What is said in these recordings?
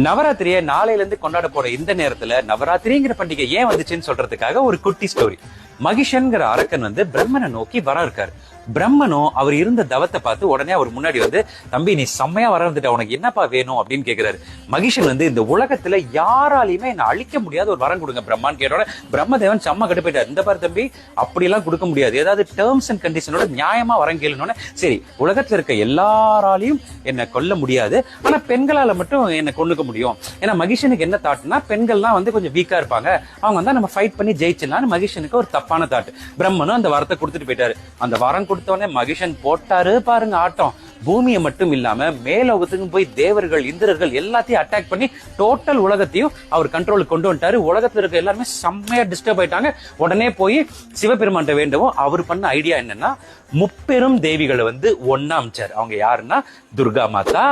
நவராத்திரியை நாளையில இருந்து கொண்டாட போற இந்த நேரத்துல நவராத்திரிங்கிற பண்டிகை ஏன் வந்துச்சுன்னு சொல்றதுக்காக ஒரு குட்டி ஸ்டோரி. மகிஷன்கிற அரக்கன் வந்து பிரம்மனை நோக்கி வர இருக்காரு. பிரம்மனும் அவர் இருந்த தவத்தை பார்த்து உடனே அவர் முன்னாடி வந்து, தம்பி நீ செம்மையா வளர்ந்துட்ட, உனக்கு என்னப்பா வேணும் அப்படின்னு கேட்கிறாரு. மகிஷன் வந்து, இந்த உலகத்துல யாராலையுமே என்ன அழிக்க முடியாத ஒரு வரம் கொடுங்க பிரம்மான்னு கேட்டோட பிரம்மதேவன் செம்ம கடுப்பாயிட்டார். இந்த பாரு தம்பி, அப்படியெல்லாம் கொடுக்க முடியாது, ஏதாவது டேர்ம்ஸ் அண்ட் கண்டிஷனோட நியாயமா வரம் கேளுன்னு. சரி, உலகத்துல இருக்க எல்லாராலையும் என்ன கொல்ல முடியாது, ஆனா பெண்களால மட்டும் என்ன கொண்டுக்க முடியும். ஏன்னா மகிஷனுக்கு என்ன தாட்னா, பெண்கள்லாம் வந்து கொஞ்சம் வீக்கா இருப்பாங்க, அவங்க வந்து நம்ம ஃபைட் பண்ணி ஜெயிச்சிடலாம்னு மகிஷனுக்கு ஒரு தப்பான தாட். பிரம்மனும் அந்த வரத்தை கொடுத்துட்டு போயிட்டாரு. அந்த வரம் கொடுத்தோடனே மகிஷன் போட்டாரு பாருங்க ஆட்டம். பூமியை மட்டும் இல்லாம மேலோகத்துக்கும் போய் தேவர்கள் இந்திரர்கள் எல்லாத்தையும் அட்டாக் பண்ணி டோட்டல் உலகத்தையும் அவர் கண்ட்ரோலுக்கு கொண்டு வந்துட்டாரு. உலகத்துல இருக்க எல்லாருமே செம்மையா டிஸ்டர்ப் ஆயிட்டாங்க. உடனே போய் சிவபெருமான்ட்ட வேண்டவும் அவர் பண்ண ஐடியா என்னன்னா, முப்பெரும் தேவிகளை வந்து ஒன்னா அமைச்சார். அவங்க யாருன்னா, துர்கா மாதா,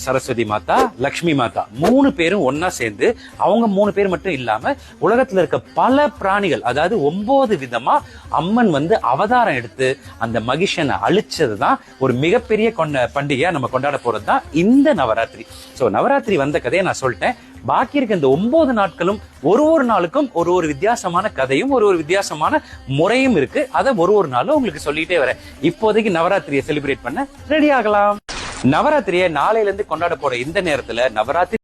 சரஸ்வதி மாதா, லக்ஷ்மி மாதா, 3 பேரும் ஒன்னா சேர்ந்து, அவங்க 3 பேர் மட்டும் இல்லாம உலகத்துல இருக்க பல பிராணிகள், அதாவது 9 விதமா அம்மன் வந்து அவதாரம் எடுத்து அந்த மகிஷனை அழிச்சதுதான் ஒரு மிகப்பெரிய பண்டிகையா நம்ம கொண்டாட போறதுதான் இந்த நவராத்திரி. சோ நவராத்திரி வந்த கதையை நான் சொல்லிட்டேன். பாக்கி இருக்க இந்த 9 நாட்களும் ஒரு நாளுக்கும் ஒரு வித்தியாசமான கதையும் ஒரு வித்தியாசமான முறையும் இருக்கு. அதை ஒரு நாளும் உங்களுக்கு சொல்லிட்டே வரேன். இப்போதைக்கு நவராத்திரியை செலிப்ரேட் பண்ண ரெடி ஆகலாம். நவராத்திரியை நாளையில இருந்து கொண்டாட போற இந்த நேரத்துல நவராத்திரி